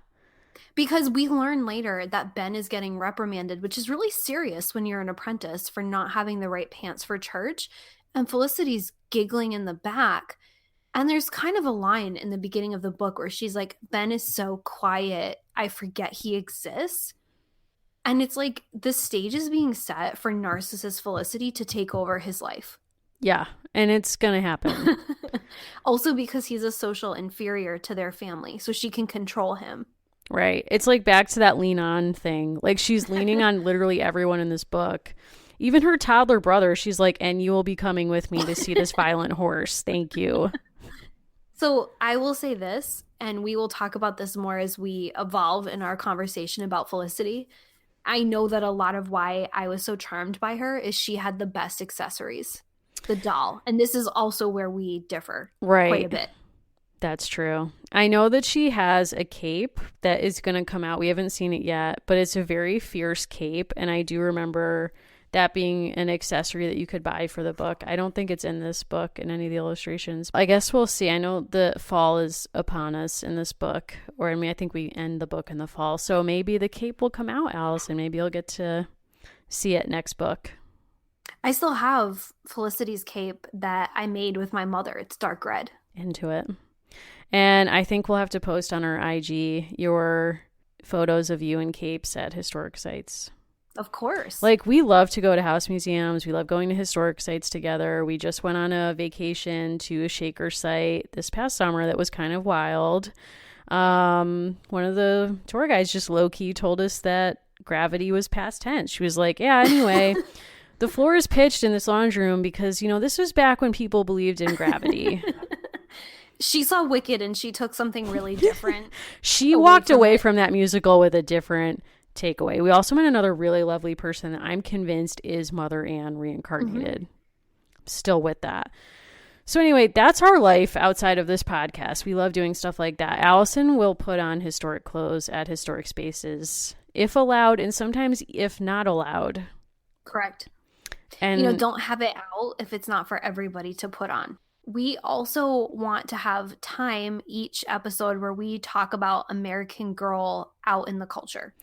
[SPEAKER 1] Because we learn later that Ben is getting reprimanded, which is really serious when you're an apprentice for not having the right pants for church. And Felicity's giggling in the back. And there's kind of a line in the beginning of the book where she's like, Ben is so quiet, I forget he exists. And it's like the stage is being set for narcissist Felicity to take over his life.
[SPEAKER 2] yeah. And it's going to happen.
[SPEAKER 1] Also, because he's a social inferior to their family, so she can control him.
[SPEAKER 2] Right. It's like back to that lean on thing. Like she's leaning on literally everyone in this book. Even her toddler brother, she's like, and you will be coming with me to see this violent horse. Thank you.
[SPEAKER 1] So I will say this, and we will talk about this more as we evolve in our conversation about Felicity. I know that a lot of why I was so charmed by her is she had the best accessories, the doll. And this is also where we differ quite a
[SPEAKER 2] Right.
[SPEAKER 1] bit.
[SPEAKER 2] That's true. I know that she has a cape that is going to come out. We haven't seen it yet, but it's a very fierce cape. And I do remember that being an accessory that you could buy for the book. I don't think it's in this book in any of the illustrations. I guess we'll see. I know the fall is upon us in this book, or I mean, I think we end the book in the fall. So maybe the cape will come out, Alice, and maybe you'll get to see it next book.
[SPEAKER 1] I still have Felicity's cape that I made with my mother. It's dark red.
[SPEAKER 2] Into it. And I think we'll have to post on our IG your photos of you in capes at historic sites.
[SPEAKER 1] Of course.
[SPEAKER 2] Like, we love to go to house museums. We love going to historic sites together. We just went on a vacation to a Shaker site this past summer that was kind of wild. One of the tour guides just low key told us that gravity was past tense. She was like, yeah, anyway, the floor is pitched in this laundry room because, you know, this was back when people believed in gravity.
[SPEAKER 1] She saw Wicked and she took something really different.
[SPEAKER 2] She
[SPEAKER 1] away
[SPEAKER 2] walked
[SPEAKER 1] from
[SPEAKER 2] away
[SPEAKER 1] it.
[SPEAKER 2] from that musical with a different takeaway. We also met another really lovely person that I'm convinced is Mother Ann reincarnated. Still with that. So anyway, that's our life outside of this podcast. We love doing stuff like that. Allison will put on historic clothes at historic spaces if allowed, and sometimes if not allowed.
[SPEAKER 1] Correct.
[SPEAKER 2] And
[SPEAKER 1] Don't have it out if it's not for everybody to put on. We also want to have time each episode where we talk about American Girl out in the culture.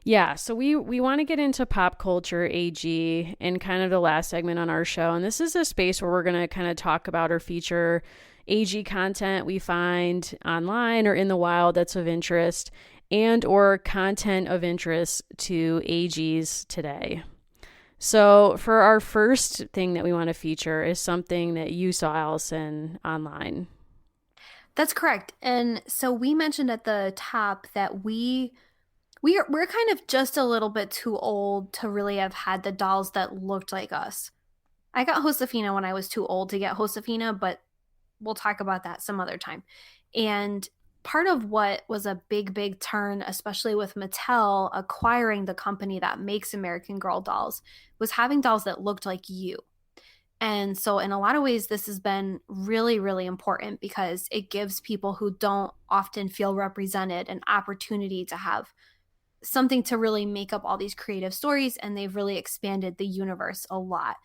[SPEAKER 2] yeah, so we want to get into pop culture AG in kind of the last segment on our show. And this is a space where we're going to kind of talk about or feature AG content we find online or in the wild that's of interest, and or content of interest to AGs today. So for our first thing that we want to feature is something that you saw, Allison, online.
[SPEAKER 1] That's correct. And so we mentioned at the top that we're kind of just a little bit too old to really have had the dolls that looked like us. I got Josefina when I was too old to get Josefina, but we'll talk about that some other time. And part of what was a big turn, especially with Mattel acquiring the company that makes American Girl dolls, was having dolls that looked like you. And so, in a lot of ways, this has been really important because it gives people who don't often feel represented an opportunity to have something to really make up all these creative stories. And they've really expanded the universe a lot.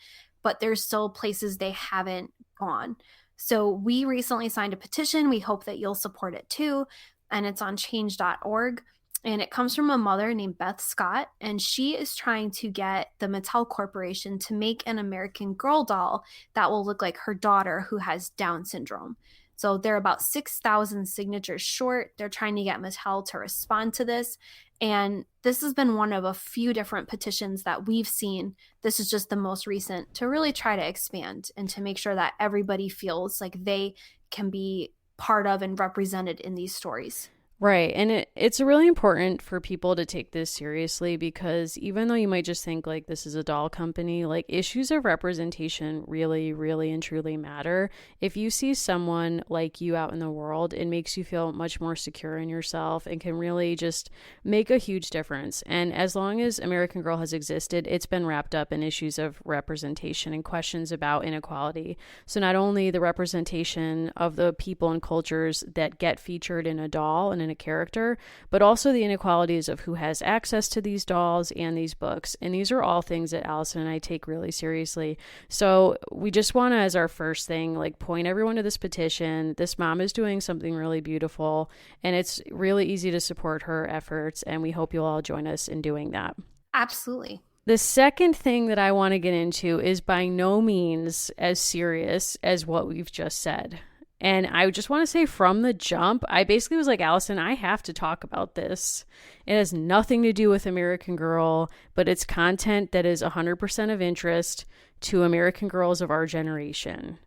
[SPEAKER 1] but there's still places they haven't gone. So we recently signed a petition. We hope that you'll support it too. And it's on change.org. And it comes from a mother named Beth Scott. And she is trying to get the Mattel Corporation to make an American Girl doll that will look like her daughter who has Down syndrome. So they're about 6,000 signatures short. They're trying to get Mattel to respond to this. And this has been one of a few different petitions that we've seen. This is just the most recent to really try to expand and to make sure that everybody feels like they can be part of and represented in these stories.
[SPEAKER 2] Right. And it's really important for people to take this seriously because even though you might just think like this is a doll company, like issues of representation really, really and truly matter. If you see someone like you out in the world, it makes you feel much more secure in yourself and can really just make a huge difference. And as long as American Girl has existed, it's been wrapped up in issues of representation and questions about inequality. So not only the representation of the people and cultures that get featured in a doll and in a character, but also the inequalities of who has access to these dolls and these books. And these are all things that Allison and I take really seriously. So we just want to, as our first thing, like point everyone to this petition. This mom is doing something really beautiful, and it's really easy to support her efforts. And we hope you'll all join us in doing that.
[SPEAKER 1] Absolutely.
[SPEAKER 2] The second thing that I want to get into is by no means as serious as what we've just said. And I just want to say from the jump, I basically was like, Allison, I have to talk about this. It has nothing to do with American Girl, but it's content that is 100% of interest to American girls of our generation.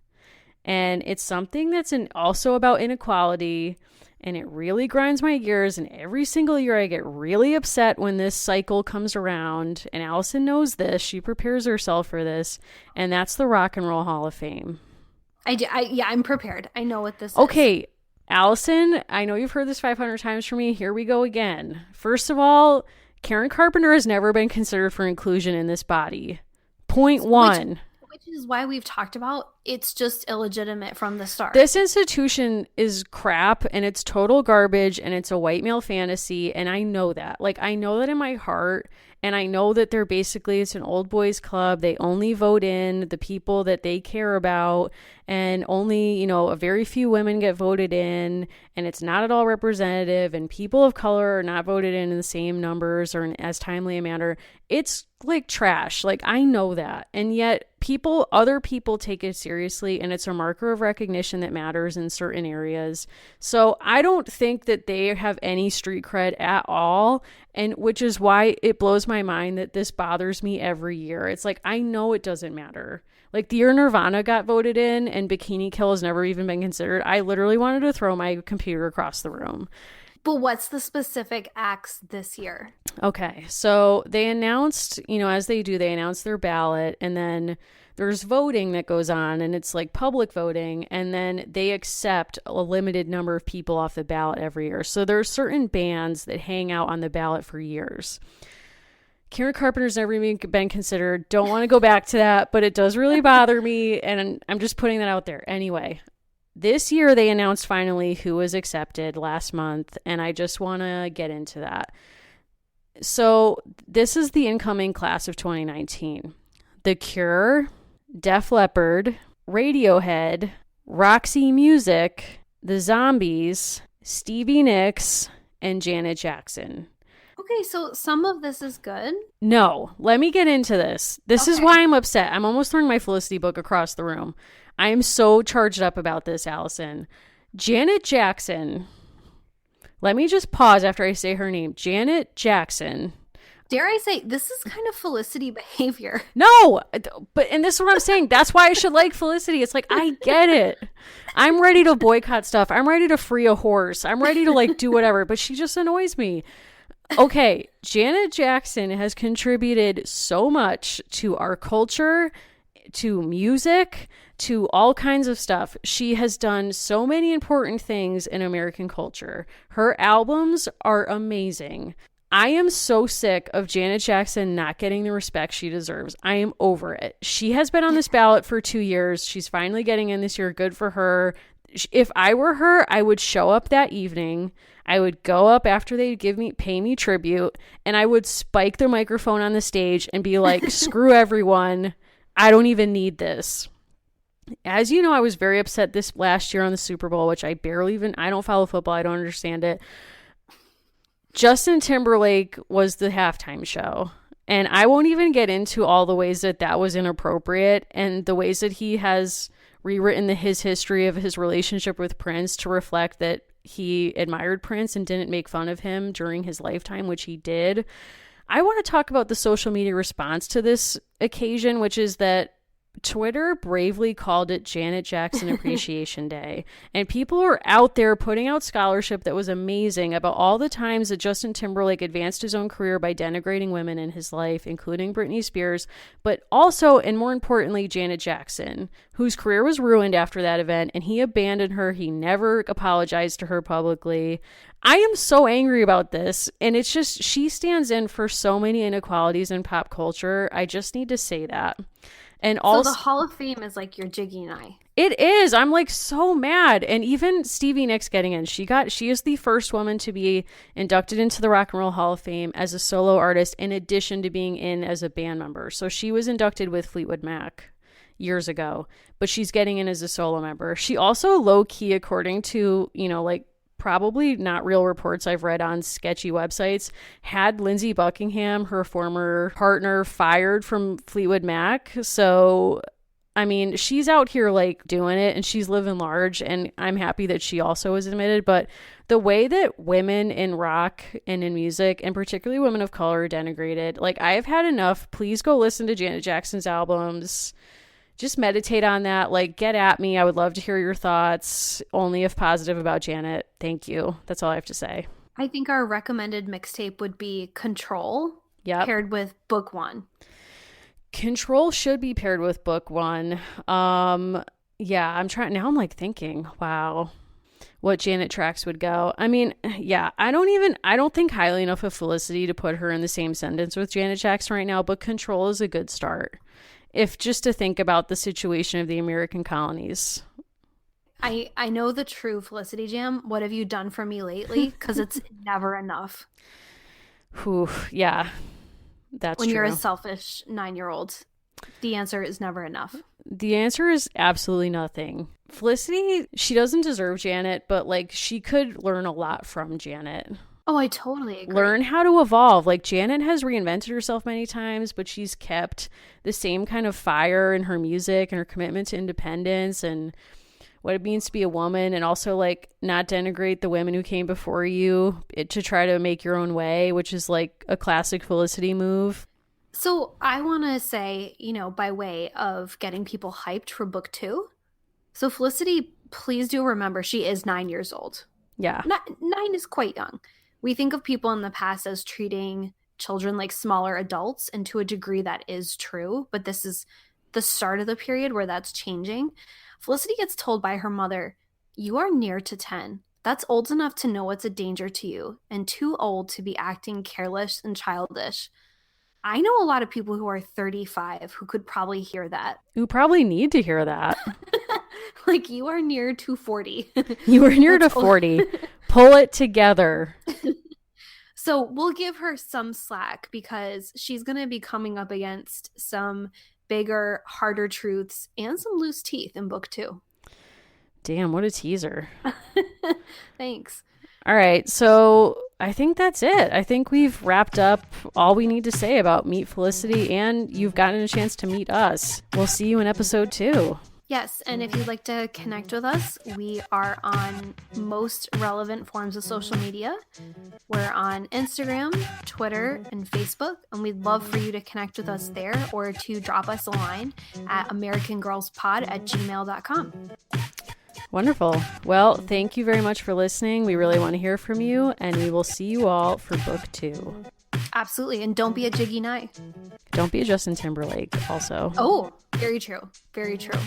[SPEAKER 2] And it's something that's also about inequality, and it really grinds my gears. And every single year I get really upset when this cycle comes around. And Allison knows this. She prepares herself for this. And that's the Rock and Roll Hall of Fame.
[SPEAKER 1] Yeah, I'm prepared. I know what this is.
[SPEAKER 2] Okay, Allison, I know you've heard this 500 times from me. Here we go again. First of all, Karen Carpenter has never been considered for inclusion in this body. Point one.
[SPEAKER 1] Which is why we've talked about it's just illegitimate from the start.
[SPEAKER 2] This institution is crap and it's total garbage and it's a white male fantasy. And I know that. Like, I know that in my heart. And I know that they're basically, it's an old boys club. They only vote in the people that they care about. And only, a very few women get voted in. And it's not at all representative. And people of color are not voted in the same numbers or in as timely a manner. It's like trash. Like, I know that. And yet other people take it seriously. And it's a marker of recognition that matters in certain areas. So I don't think that they have any street cred at all. And which is why it blows my mind that this bothers me every year. It's like, I know it doesn't matter. Like the year Nirvana got voted in and Bikini Kill has never even been considered, I literally wanted to throw my computer across the room.
[SPEAKER 1] But what's the specific acts this year?
[SPEAKER 2] Okay, so they announced, as they do, they announce their ballot, and then there's voting that goes on, and it's like public voting, and then they accept a limited number of people off the ballot every year. So there are certain bands that hang out on the ballot for years. Karen Carpenter's never even been considered. Don't want to go back to that, but it does really bother me, and I'm just putting that out there. Anyway, this year they announced finally who was accepted last month, and I just want to get into that. So this is the incoming class of 2019. The Cure, Def Leppard, Radiohead, Roxy Music, The Zombies, Stevie Nicks, and Janet Jackson.
[SPEAKER 1] Okay, so some of this is good.
[SPEAKER 2] No, let me get into this. This is why I'm upset. I'm almost throwing my Felicity book across the room. I am so charged up about this, Allison. Janet Jackson. Let me just pause after I say her name. Janet Jackson.
[SPEAKER 1] Dare I say, this is kind of Felicity behavior.
[SPEAKER 2] No, and this is what I'm saying. That's why I should like Felicity. It's like, I get it. I'm ready to boycott stuff. I'm ready to free a horse. I'm ready to do whatever, but she just annoys me. Okay, Janet Jackson has contributed so much to our culture, to music, to all kinds of stuff. She has done so many important things in American culture. Her albums are amazing. I am so sick of Janet Jackson not getting the respect she deserves. I am over it. She has been on this ballot for 2 years. She's finally getting in this year. Good for her. If I were her, I would show up that evening. I would go up after they pay me tribute, and I would spike the microphone on the stage and be like, screw everyone. I don't even need this. As you know, I was very upset this last year on the Super Bowl, which I don't follow football. I don't understand it. Justin Timberlake was the halftime show. And I won't even get into all the ways that that was inappropriate and the ways that he has rewritten his history of his relationship with Prince to reflect that he admired Prince and didn't make fun of him during his lifetime, which he did. I want to talk about the social media response to this occasion, which is that Twitter bravely called it Janet Jackson Appreciation Day. And people were out there putting out scholarship that was amazing about all the times that Justin Timberlake advanced his own career by denigrating women in his life, including Britney Spears, but also, and more importantly, Janet Jackson, whose career was ruined after that event, and he abandoned her. He never apologized to her publicly. I am so angry about this, and it's just, she stands in for so many inequalities in pop culture. I just need to say that. And
[SPEAKER 1] So
[SPEAKER 2] also,
[SPEAKER 1] the Hall of Fame is like your Jiggy and I.
[SPEAKER 2] it is. I'm like so mad. And even Stevie Nicks getting in. She is the first woman to be inducted into the Rock and Roll Hall of Fame as a solo artist, in addition to being in as a band member. So she was inducted with Fleetwood Mac years ago, but she's getting in as a solo member. She also low key, according to, like probably not real reports I've read on sketchy websites, had Lindsey Buckingham, her former partner, fired from Fleetwood Mac. So, I mean, she's out here like doing it and she's living large, and I'm happy that she also was admitted. But the way that women in rock and in music, and particularly women of color, are denigrated, like, I have had enough. Please go listen to Janet Jackson's albums. Just meditate on that. Like, get at me. I would love to hear your thoughts, only if positive, about Janet. Thank you. That's all I have to say.
[SPEAKER 1] I think our recommended mixtape would be Control
[SPEAKER 2] Yep.
[SPEAKER 1] paired with Book One.
[SPEAKER 2] Control should be paired with Book One. Yeah, I'm like thinking, wow, what Janet tracks would go. I mean, yeah, I don't think highly enough of Felicity to put her in the same sentence with Janet Jackson right now, but Control is a good start. If just to think about the situation of the American colonies.
[SPEAKER 1] I know the true Felicity Jam. What have you done for me lately? Because it's never enough
[SPEAKER 2] Whew, yeah, that's
[SPEAKER 1] when you're a
[SPEAKER 2] true.
[SPEAKER 1] selfish 9-year-old. The answer is never enough.
[SPEAKER 2] The answer is absolutely nothing. Felicity, she doesn't deserve Janet, but like she could learn a lot from Janet.
[SPEAKER 1] Oh, I totally agree.
[SPEAKER 2] Learn how to evolve. Like, Janet has reinvented herself many times, but she's kept the same kind of fire in her music and her commitment to independence and what it means to be a woman, and also like not denigrate the women who came before you to try to make your own way, which is like a classic Felicity move.
[SPEAKER 1] So I want to say, by way of getting people hyped for book 2. So Felicity, please do remember she is 9 years old.
[SPEAKER 2] Yeah.
[SPEAKER 1] 9 is quite young. We think of people in the past as treating children like smaller adults, and to a degree that is true, but this is the start of the period where that's changing. Felicity gets told by her mother, "You are near to 10. That's old enough to know what's a danger to you, and too old to be acting careless and childish." I know a lot of people who are 35 who could probably hear that.
[SPEAKER 2] You probably need to hear that.
[SPEAKER 1] Like, you are near to 40.
[SPEAKER 2] You are near to 40. Pull it together.
[SPEAKER 1] So we'll give her some slack because she's going to be coming up against some bigger, harder truths and some loose teeth in book 2.
[SPEAKER 2] Damn, what a teaser.
[SPEAKER 1] Thanks.
[SPEAKER 2] All right, so I think that's it. I think we've wrapped up all we need to say about Meet Felicity, and you've gotten a chance to meet us. We'll see you in episode 2.
[SPEAKER 1] Yes, and if you'd like to connect with us, we are on most relevant forms of social media. We're on Instagram, Twitter, and Facebook, and we'd love for you to connect with us there or to drop us a line at americangirlspod@gmail.com.
[SPEAKER 2] Wonderful. Well, thank you very much for listening. We really want to hear from you, and we will see you all for book 2.
[SPEAKER 1] Absolutely, and don't be a Jiggy Nye.
[SPEAKER 2] Don't be a Justin Timberlake, also.
[SPEAKER 1] Oh, very true. Very true.